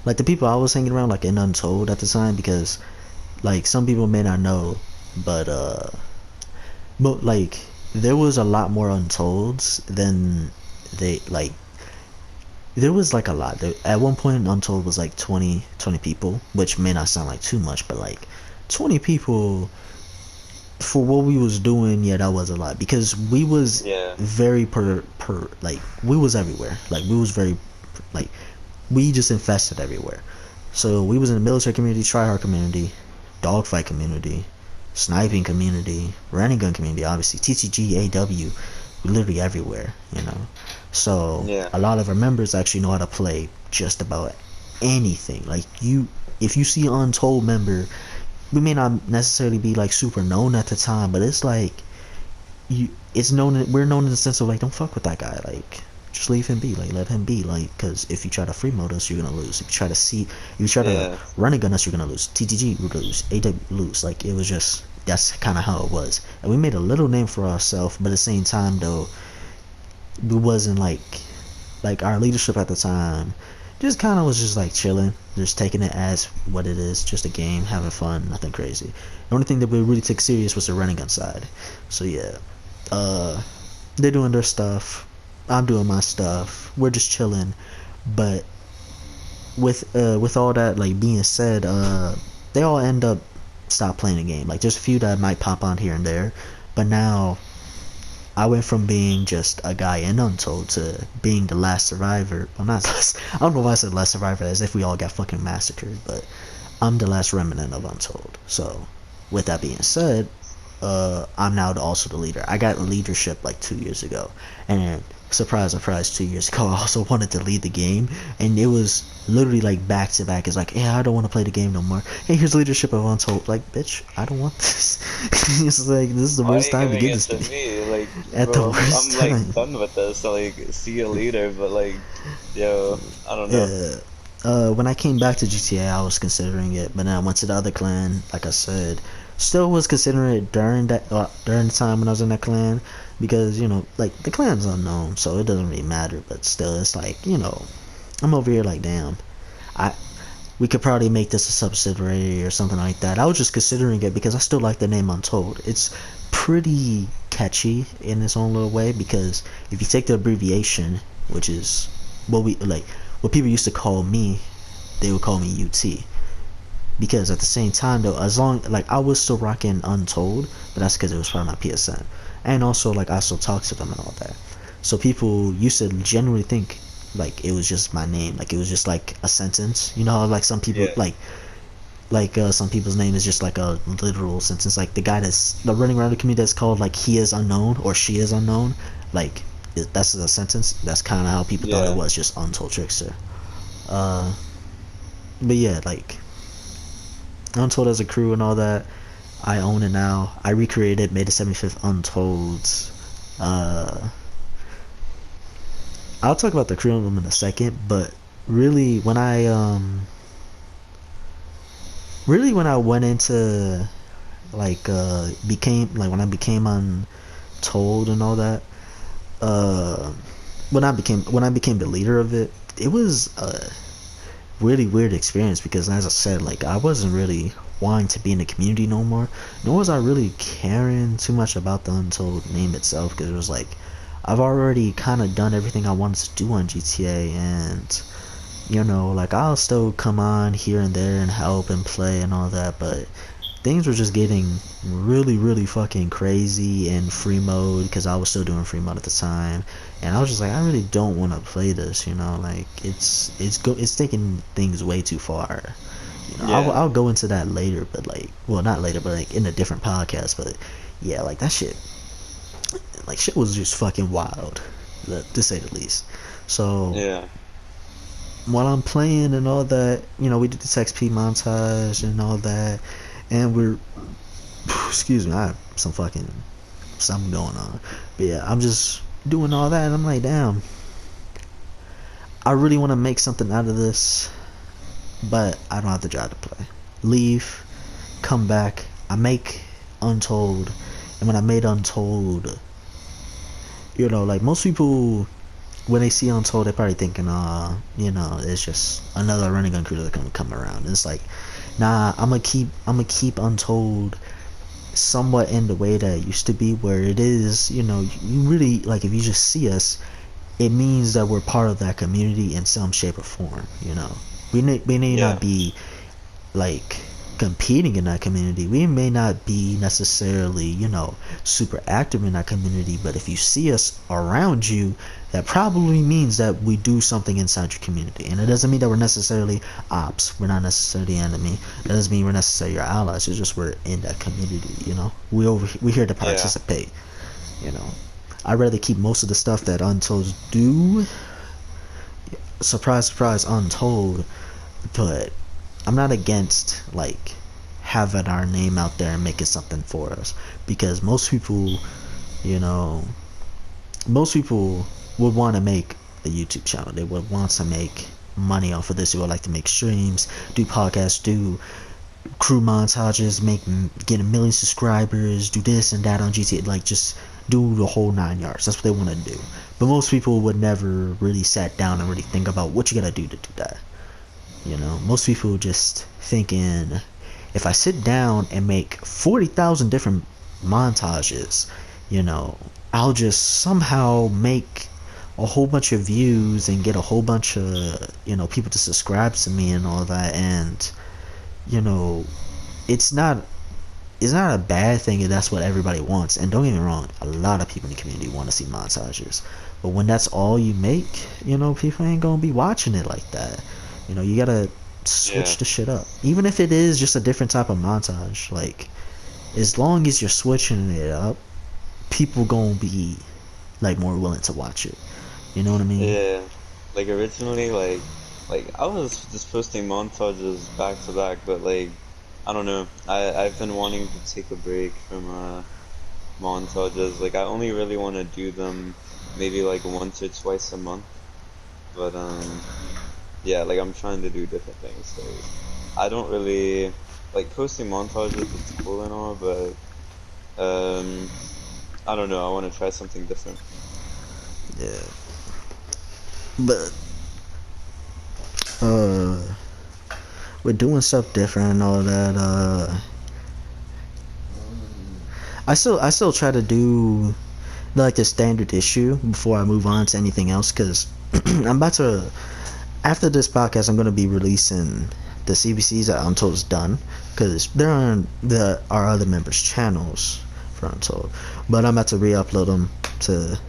like the people I was hanging around like in Untold at the time because like some people may not know, but like there was a lot more Untolds than they like. There was like a lot. At one point, Untold was like 20 people, which may not sound like too much, but like 20 people for what we was doing, yeah, that was a lot because we was Yeah, very like we was everywhere. Like we was very like we just infested everywhere. So we was in the military community, tryhard community, dogfight community, sniping community, running gun community, obviously TCG, AW, literally everywhere, So yeah, a lot of our members actually know how to play just about anything. Like if you see an Untold member, we may not necessarily be like super known at the time, but it's like it's known. We're known in the sense of like, don't fuck with that guy. Like, just leave him be. Like, let him be. Like, because if you try to free mode us, you're gonna lose. If you try to yeah, run a gun us, you're gonna lose. TTG would lose. AW lose. Like, it was just that's kind of how it was. And we made a little name for ourselves, but at the same time though, we wasn't like our leadership at the time just kind of was just like chilling, just taking it as what it is, just a game, having fun, nothing crazy. The only thing that we really took serious was the running gun side. So yeah, uh, they're doing their stuff, I'm doing my stuff, we're just chilling. But with all that like being said, they all end up stop playing the game. Like there's a few that might pop on here and there, but now I went from being just a guy in Untold to being the last survivor. Well, not last, I don't know why I said last survivor as if we all got fucking massacred, but I'm the last remnant of Untold. So, with that being said, I'm now also the leader. I got leadership like 2 years ago, and surprise, surprise, 2 years ago I also wanted to lead the game, and it was literally like back to back. It's like, yeah, I don't want to play the game no more. Hey, here's leadership of UnTold. Like, bitch, I don't want this. It's like this is the Why are worst you time to giving give it this to to me. me? Like, At the bro, worst I'm like time. done with this. So like, see you later. But like, yo, I don't know. Yeah. When I came back to GTA, I was considering it, but then I went to the other clan. Like I said, still was considering it during the time when I was in that clan, because like the clan's unknown, so it doesn't really matter. But still, it's like I'm over here like, damn, I we could probably make this a subsidiary or something like that. I was just considering it because I still like the name Untold. It's pretty catchy in its own little way, because if you take the abbreviation, which is what people used to call me, they would call me UT. Because at the same time though, as long like I was still rocking Untold, but that's because it was part of my PSN, and also like I still talk to them and all that. So people used to generally think like it was just my name, like it was just like a sentence. Like some people Yeah, some people's name is just like a literal sentence. Like the guy that's running around the community that's called like he is unknown or she is unknown. Like that's a sentence. That's kind of how people thought it yeah, was, just Untold Trickster. Uh, but yeah, like Untold as a crew and all that, I own it now. I recreated, made the 75th Untold. Uh, I'll talk about the crew emblem in a second, but really when I went into became like when I became Untold and all that, uh, when I became the leader of it, it was a really weird experience, because as I said, like I wasn't really wanting to be in the community no more, nor was I really caring too much about the Untold name itself, because it was like I've already kind of done everything I wanted to do on GTA, and like I'll still come on here and there and help and play and all that, but things were just getting really, really fucking crazy in free mode, because I was still doing free mode at the time, and I was just like, I really don't want to play this, like it's taking things way too far. yeah, I'll go into that later, but like, well, not later, but like in a different podcast. But yeah, like that shit, like shit was just fucking wild, to say the least. So yeah. while I'm playing and all that, we did this XP montage and all that, and we're excuse me, I have something going on. But yeah, I'm just doing all that, and I'm like, damn, I really want to make something out of this, but I don't have the job to play. Leave, come back, I make Untold, and when I made Untold, like most people, when they see Untold, they're probably thinking, it's just another running gun crew that's gonna come around. And it's like, nah, I'm gonna keep Untold somewhat in the way that it used to be, where it is, you really, like, if you just see us, it means that we're part of that community in some shape or form. We may Yeah, not be like competing in that community, we may not be necessarily super active in that community, but if you see us around you, that probably means that we do something inside your community. And it doesn't mean that we're necessarily ops, we're not necessarily enemy, it doesn't mean we're necessarily your allies, it's just we're in that community. We're here to yeah, participate. you know I'd rather keep most of the stuff that Untold do, surprise surprise, Untold, but I'm not against like having our name out there and making something for us, because you know, most people would want to make a YouTube channel. They would want to make money off of this. They would like to make streams, do podcasts, do crew montages, get a million subscribers, do this and that on GTA, like just do the whole 9 yards. That's what they want to do. But most people would never really sat down and really think about what you gotta do to do that. Most people just thinking, if I sit down and make 40,000 different montages, I'll just somehow make a whole bunch of views and get a whole bunch of, people to subscribe to me and all that. And, you know, it's not a bad thing if that's what everybody wants. And don't get me wrong, a lot of people in the community want to see montages. But when that's all you make, people ain't gonna be watching it like that. You gotta yeah, switch the shit up. Even if it is just a different type of montage. Like, as long as you're switching it up, people gonna be like more willing to watch it. You know what I mean? Yeah, like originally, like I was just posting montages back to back, but like I don't know. I've been wanting to take a break from montages. Like I only really want to do them maybe like once or twice a month. But yeah, like I'm trying to do different things. Like I don't really like posting montages. It's cool and all, but I don't know. I want to try something different. Yeah. But uh, we're doing stuff different and all that. I still try to do like the standard issue before I move on to anything else, because I'm about to, after this podcast, I'm going to be releasing the CBCs that Untold is done, because they're on our other members' channels for Untold, but I'm about to re-upload them to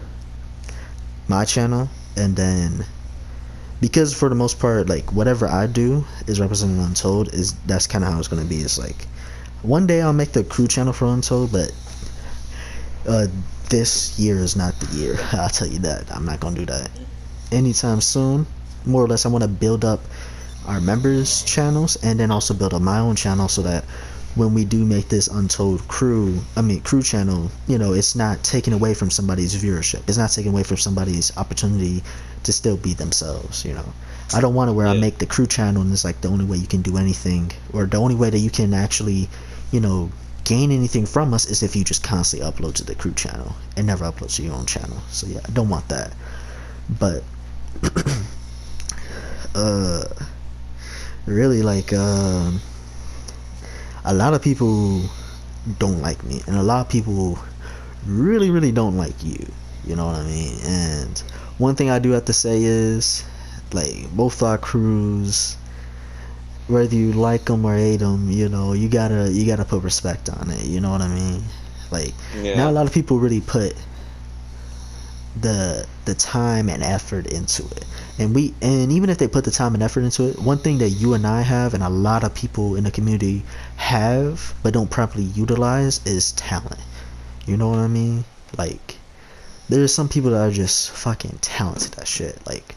my channel, and then because for the most part, like whatever I do is represented Untold, is that's kind of how it's going to be. It's like one day I'll make the crew channel for Untold, but uh, this year is not the year. I'll tell you that. I'm not gonna do that anytime soon. More or less, I want to build up our members' channels and then also build up my own channel, so that when we do make this Untold crew channel, you know, it's not taken away from somebody's viewership. It's not taken away from somebody's opportunity to still be themselves. You know, I don't want to where I Yeah, make the crew channel and it's like the only way you can do anything, or the only way that you can actually, you know, gain anything from us is if you just constantly upload to the crew channel and never upload to your own channel. So yeah, I don't want that. But uh really, like a lot of people don't like me, and a lot of people really don't like you. You know what I mean? And one thing I do have to say is, like, both our crews, whether you like them or hate them, you know, you gotta put respect on it. You know what I mean? Like, not yeah, a lot of people really put the time and effort into it, and even if they put the time and effort into it, one thing that you and I have and a lot of people in the community have but don't properly utilize is talent. You know what I mean? Like, there's some people that are just fucking talented at shit. Like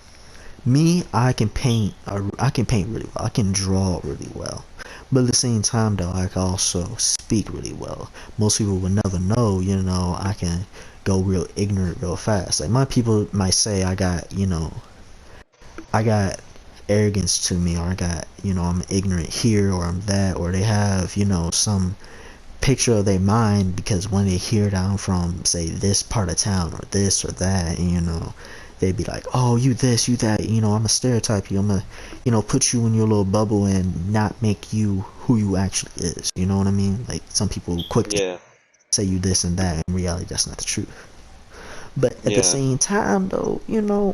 me, I can paint, or I can paint really well, I can draw really well, but at the same time though, I can also speak really well. Most people would never know, you know, I can go real ignorant real fast. Like, my people might say I got, you know, I got arrogance to me, or I got, you know, I'm ignorant here, or I'm that, or they have, you know, some picture of their mind, because when they hear that I'm from, say, this part of town or this or that, and you know, they'd be like, oh, you this, you that, you know, I'm gonna stereotype you, I'm gonna, you know, put you in your little bubble and not make you who you actually is. You know what I mean? Like, some people quick to yeah, say you this and that, in reality that's not the truth. But at the yeah, same time though, you know,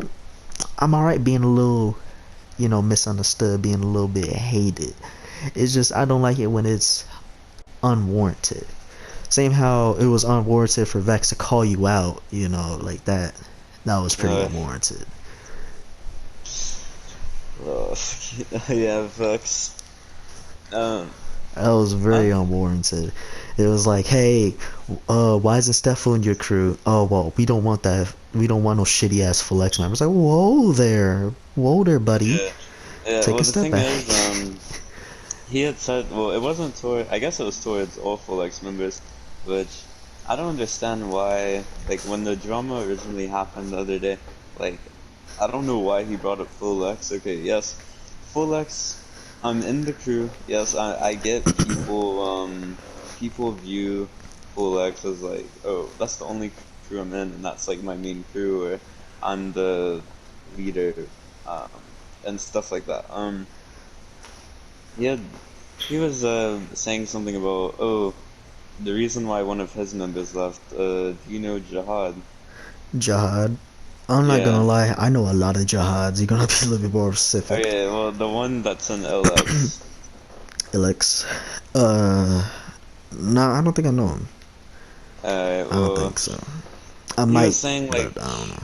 I'm alright being a little, you know, misunderstood, being a little bit hated. It's just I don't like it when it's unwarranted. Same how it was unwarranted for Vex to call you out, you know, like that. That was pretty uh, unwarranted. oh, yeah, fucks. Um, That was I, very unwarranted. It was like, hey, why isn't Stepful in your crew? Oh, well, we don't want that. We don't want no shitty ass Fulllex members. Like, whoa there, buddy. yeah, yeah. Take Well, a the step thing back. is, he had said, well, it wasn't toward, I guess it was towards all Fulllex members, which I don't understand why, like, when the drama originally happened the other day, like, I don't know why he brought up Fulllex. Okay, yes, Fulllex, I'm in the crew. Yes, I get people view Fulllex as like, oh, that's the only crew I'm in, and that's like my main crew, or I'm the leader, um, and stuff like that. Yeah, he was saying something about, oh, the reason why one of his members left. Do you know Jihad? Jihad. I'm not gonna Yeah. lie, I know a lot of Jihads. You're gonna be a little bit more specific. Okay, well, the one that's in LX. Alex. Uh, no, I don't think I know him. I don't Well, think so. I he was might, saying like but I don't know.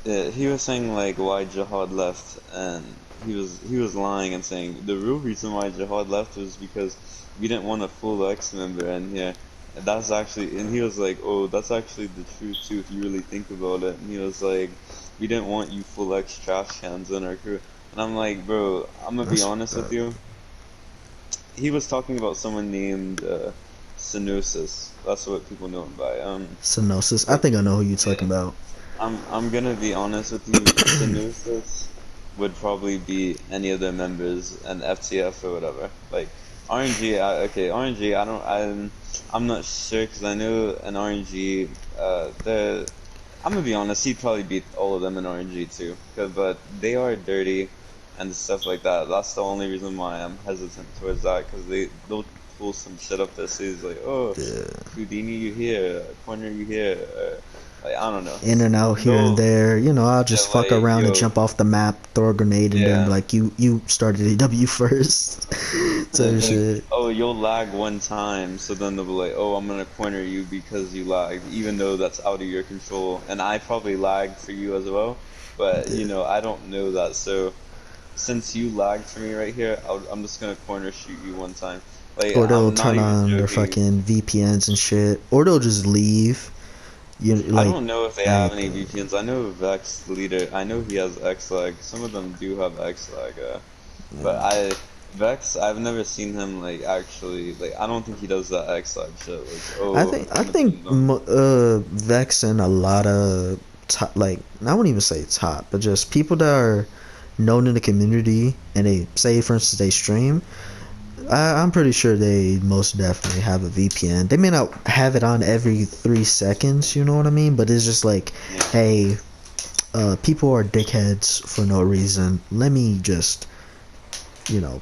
Yeah, he was saying like why Jihad left, and he was lying and saying the real reason why Jihad left was because we didn't want a Fulllex member in here. And that's actually, and he was like, oh, that's actually the truth too if you really think about it. And he was like, we didn't want you Fulllex trash cans in our crew. And I'm like, bro, I'm gonna be That's honest with you. He was talking about someone named Synosis. That's what people know him by. Synosis. I But think I know who you're yeah. talking about. I'm gonna be honest with you. Synosis would probably be any of their members and FTF or whatever. Like RNG, okay, RNG. I'm not sure because I know an RNG. I'm gonna be honest. He'd probably beat all of them in RNG too. But they are dirty and stuff like that. That's the only reason why I'm hesitant towards that because they'll pull some shit up their sleeves like, oh, Yeah. Houdini, you here? Corner, you here? Like I don't know. In and out here and They'll there. You know, I'll yeah, just fuck like around and yo, jump off the map, throw a grenade in there, and be yeah, like, you started a W first. So like shit. oh you'll lag one time, so then they'll be like, oh I'm gonna corner you because you lagged, even though that's out of your control, and I probably lagged for you as well, but Yeah. I don't know that, so since you lagged for me right here, I'm just gonna corner shoot you one time. Like Or they'll I'm not turn even on their joking. fucking VPNs and shit. Or they'll just leave. You I like don't know if they have any anything. VPNs. I know Vex the leader. I know he has X lag. Some of them do have X lag. But Vex, I've never seen him like actually like. I don't think he does that X lag shit. Like, I oh, think I'm I gonna ping think them. Vex and a lot of top, like I wouldn't even say top, but just people that are known in the community and they say, for instance, they stream. I'm pretty sure they most definitely have a VPN. They may not have it on every 3 seconds, you know what I mean? But it's just like, Yeah, hey, people are dickheads for no reason. Let me just,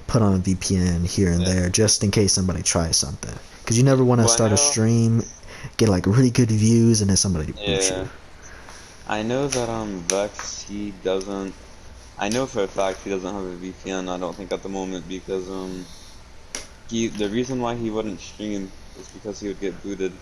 put on a VPN here and yeah, there just in case somebody tries something. Because you never want to well, I start a know. stream, get like really good views, and then somebody boots Yeah, you. I know that Vex he doesn't. I know for a fact he doesn't have a VPN. I don't think at the moment because the reason why he wouldn't stream is because he would get booted.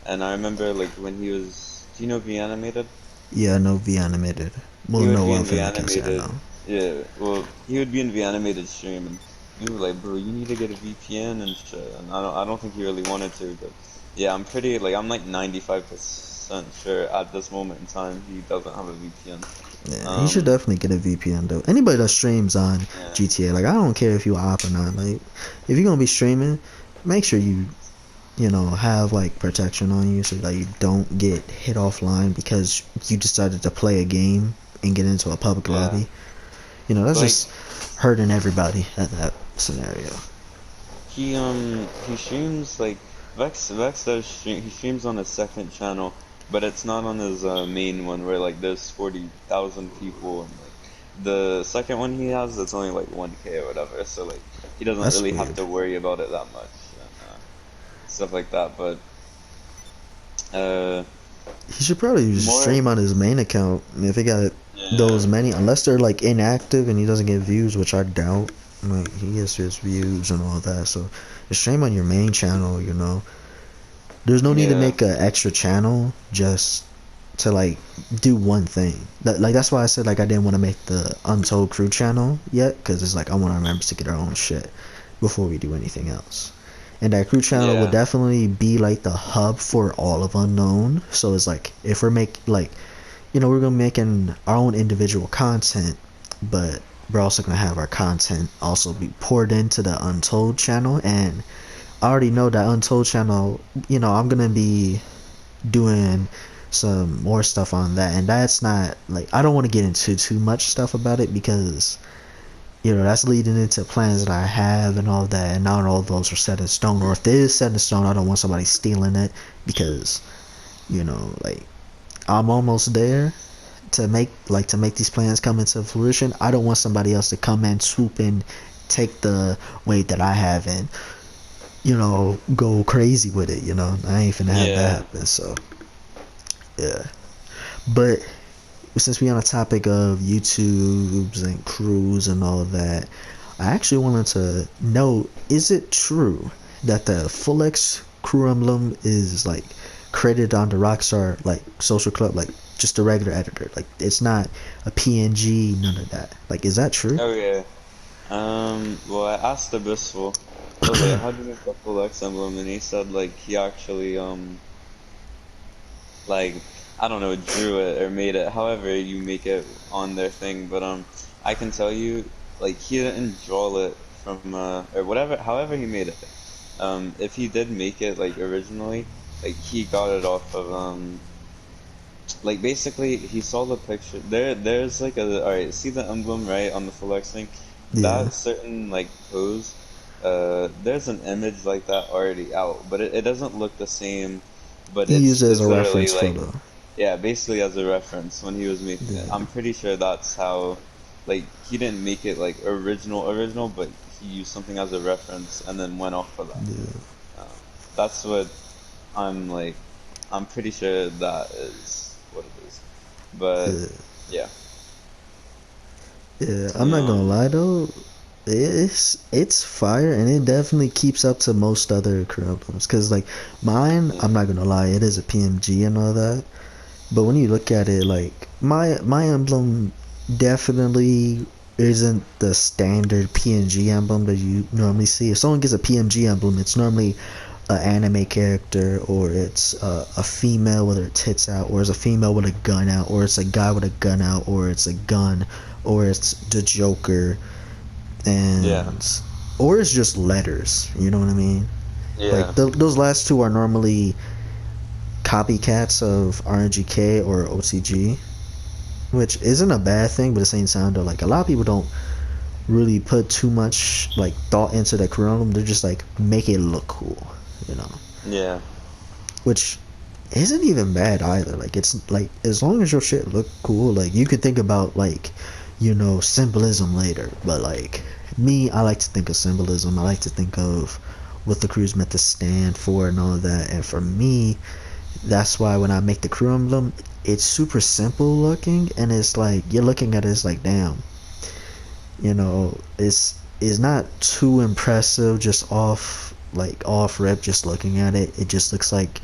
And I remember like when he was. Do you know V Animated? Yeah, no V animated. Well, He would no be one in the thing I can say I animated, know. yeah. Well, he would be in the animated stream, and we were like, "Bro, you need to get a VPN and shit." And I don't think he really wanted to, but yeah, I'm like 95% sure at this moment in time he doesn't have a VPN. Yeah, he should Um, definitely get a VPN though. Anybody that streams on yeah, GTA, like I don't care if you op or not. Like if you're gonna be streaming, make sure you have like protection on you so that you don't get hit offline because you decided to play a game and get into a public yeah. lobby. That's Like just hurting everybody at that scenario. he streams like Vex does stream. He streams on his second channel, but it's not on his main one where like there's 40,000 people and like the second one he has it's only like 1K or whatever. So like he doesn't That's really have weird. to worry about it that much and stuff like that. But uh, He should probably just more stream on his main account if he got yeah those many, unless they're like inactive and he doesn't get views, which I doubt. Like he gets his views and all that, so just stream on your main channel. There's no need to yeah make an extra channel just to like do one thing. That's why I said like I didn't want to make the Untold crew channel yet, because it's like I want our members to get our own shit before we do anything else. And that crew channel would yeah definitely be like the hub for all of Unknown. So it's like if we're we're gonna making our own individual content, but we're also gonna have our content also be poured into the Untold channel. And I already know that Untold channel, I'm gonna be doing some more stuff on that, and that's not like I don't want to get into too much stuff about it because that's leading into plans that I have and all that, and not all of those are set in stone. Or if it is set in stone, I don't want somebody stealing it because like I'm almost there to make these plans come into fruition. I don't want somebody else to come in, swoop in, take the weight that I have and go crazy with it. I ain't finna have that yeah happen. So yeah, but since we on a topic of YouTubes and crews and all of that, I actually wanted to know: is it true that the Fulllex crew emblem is like credited on the Rockstar like social club? Like, just a regular editor. Like it's not a PNG, none of that. Like, is that true? Oh yeah. Well, I asked Abyssal, I was like, how do you make the Fulllex emblem? And he said, like, he actually, like, I don't know, drew it or made it, however you make it on their thing. But, I can tell you, like, he didn't draw it from, or whatever, however he made it. If he did make it, like, originally, like, he got it off of, like, basically, he saw the picture. There's like alright, see the emblem, right, on the Fulllex thing? Yeah. That certain, like, pose, there's an image like that already out, but it doesn't look the same, but He used it as it's a literally, reference like, photo. yeah, basically as a reference when he was making it. Yeah. I'm pretty sure that's how, like, he didn't make it, like, original, but he used something as a reference and then went off of that. Yeah. That's what I'm, like, I'm pretty sure that is what it is. But Yeah. yeah. Yeah, I'm not gonna lie though, it's fire and it definitely keeps up to most other career emblems. Cause like mine, Yeah. I'm not gonna lie, it is a PMG and all that. But when you look at it, like my emblem definitely isn't the standard PNG emblem that you normally see. If someone gets a PNG emblem, it's normally an anime character, or it's a female with her tits out, or it's a female with a gun out, or it's a guy with a gun out, or it's a gun, or it's the Joker, Yeah. and or it's just letters. You know what I mean? Like Yeah. those last two are normally copycats of RNGK or OCG, which isn't a bad thing, but at the same time, though, like a lot of people don't really put too much like thought into the curriculum. They're just like make it look cool, you know, Yeah. which isn't even bad either. Like it's like as long as your shit look cool, like you could think about like symbolism later. But like me, I like to think of symbolism. I like to think of what the crew's meant to stand for and all of that. And for me, that's why when I make the crew emblem, it's super simple looking, and it's like you're looking at it, it's like damn, it's not too impressive just off rip. Just looking at it, it just looks like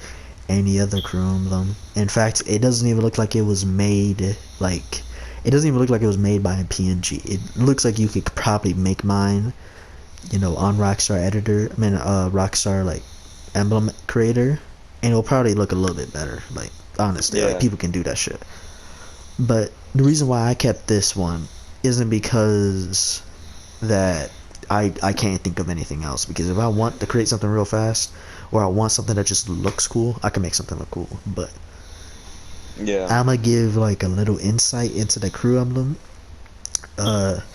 any other crew emblem. In fact, it doesn't even look like it was made like it doesn't even look like it was made by a PNG. It looks like you could probably make mine, on Rockstar Editor. I mean, Rockstar like emblem creator, and it'll probably look a little bit better. Like honestly, like Yeah. people can do that shit. But the reason why I kept this one isn't because that I can't think of anything else. Because if I want to create something real fast, or I want something that just looks cool, I can make something look cool. But Yeah. I'm gonna give like a little insight into the crew emblem.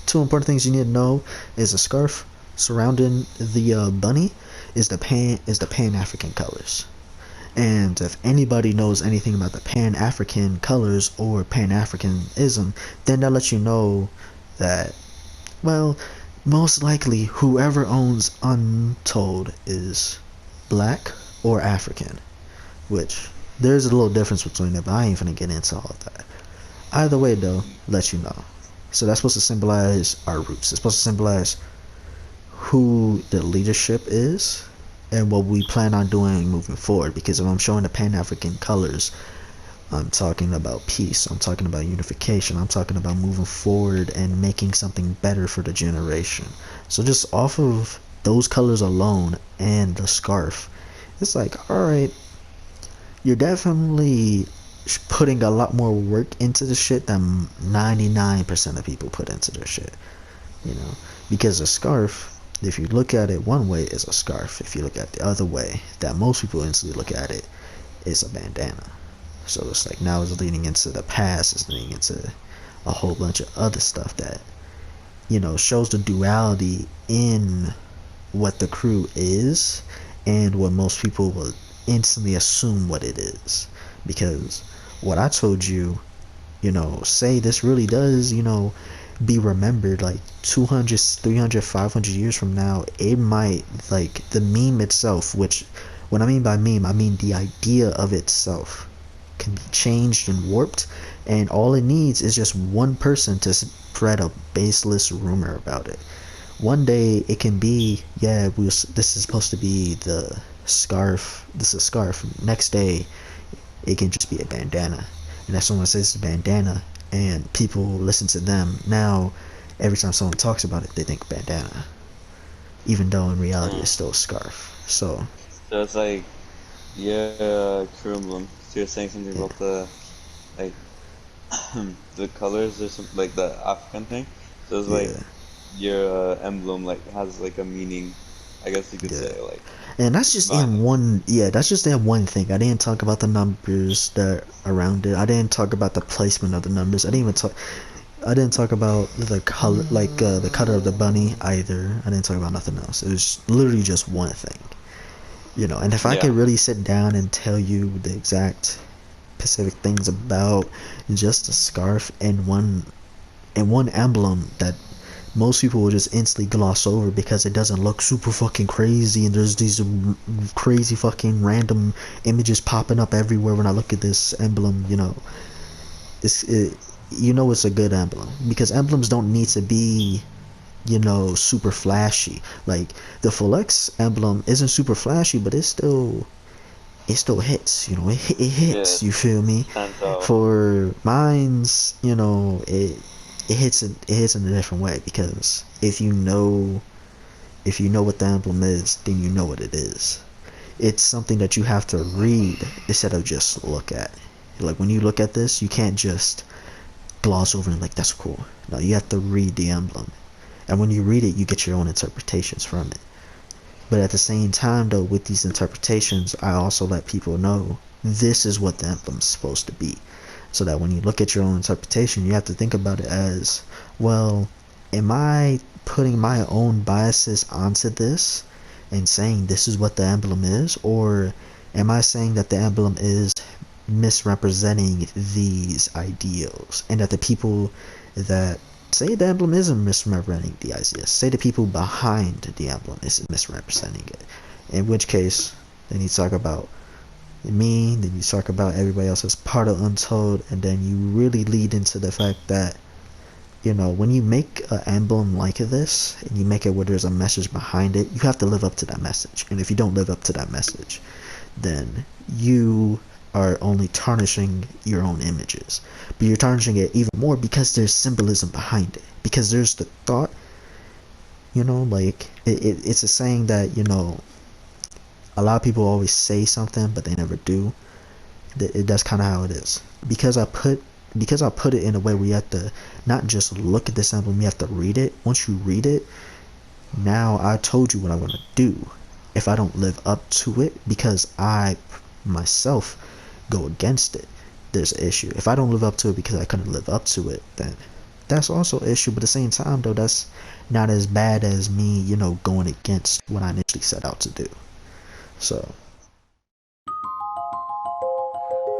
Two important things you need to know is a scarf surrounding the bunny is the Pan African colors. And if anybody knows anything about the Pan African colors or Pan Africanism, then that lets you know that, well, most likely whoever owns UnTold is black or African. Which there's a little difference between it, but I ain't gonna get into all of that. Either way, though, let you know. So that's supposed to symbolize our roots. It's supposed to symbolize who the leadership is and what we plan on doing moving forward. Because if I'm showing the Pan African colors, I'm talking about peace. I'm talking about unification. I'm talking about moving forward and making something better for the generation. So just off of those colors alone and the scarf, it's like, alright, you're definitely putting a lot more work into the shit than 99% of people put into their shit. Because a scarf, if you look at it one way, is a scarf. If you look at it the other way, that most people instantly look at it, is a bandana. So it's like now it's leading into the past, it's leading into a whole bunch of other stuff that shows the duality in what the crew is and what most people will instantly assume what it is. Because what I told you, say this really does, be remembered like 200, 300, 500 years from now. It might, like the meme itself, which when I mean by meme, I mean the idea of itself can be changed and warped, and all it needs is just one person to spread a baseless rumor about it. One day it can be, yeah, this is supposed to be the scarf. This is a scarf. Next day, it can just be a bandana. and if someone says bandana and people listen to them, now every time someone talks about it, they think bandana, even though in reality it's still a scarf. So So it's like, yeah, true emblem. So you're saying something yeah, about the, like, the colors or something, like the African thing. So it's like yeah, your emblem like has like a meaning, I guess you could yeah. say, like And that's just behind in it. one, yeah, that's just in one thing. I didn't talk about the numbers that around it. I didn't talk about the placement of the numbers. I didn't talk about the color, like the color of the bunny either. I didn't talk about nothing else. It was literally just one thing, And if I Yeah, could really sit down and tell you the exact specific things about just a scarf and one emblem that most people will just instantly gloss over because it doesn't look super fucking crazy, and there's these crazy fucking random images popping up everywhere when I look at this emblem. It's it, it's a good emblem because emblems don't need to be super flashy. Like the Fulllex emblem isn't super flashy, but it still hits. It yeah, hits. You feel me? stands out. For mines, it hits in a different way because if you know what the emblem is, then you know what it is. It's something that you have to read instead of just look at. Like when you look at this, you can't just gloss over and like that's cool. No, you have to read the emblem, and when you read it, you get your own interpretations from it. But at the same time, though, with these interpretations, I also let people know this is what the emblem's supposed to be. So that when you look at your own interpretation, you have to think about it as, well, am I putting my own biases onto this and saying this is what the emblem is? Or am I saying that the emblem is misrepresenting these ideals and that the people that say the emblem isn't misrepresenting the ideas, say the people behind the emblem is misrepresenting it, in which case then you talk about me, then you talk about everybody else as part of UnTold, and then you really lead into the fact that when you make an emblem like this and you make it where there's a message behind it, you have to live up to that message. And if you don't live up to that message, then you are only tarnishing your own images. But you're tarnishing it even more because there's symbolism behind it. Because there's the thought, like it's a saying that, a lot of people always say something but they never do. That's kind of how it is. Because I put it in a way where you have to not just look at this emblem, you have to read it. Once you read it, now I told you what I'm gonna do if I don't live up to it because I myself go against it. There's an issue. If I don't live up to it because I couldn't live up to it, then that's also an issue. But at the same time, though, that's not as bad as me, going against what I initially set out to do. So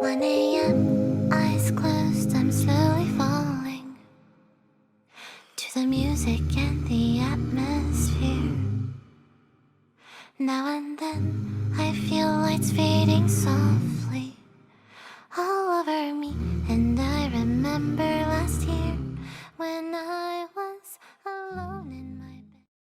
1 a.m., eyes closed, I'm slowly falling to the music and the atmosphere. Now and then, I feel lights fading soft.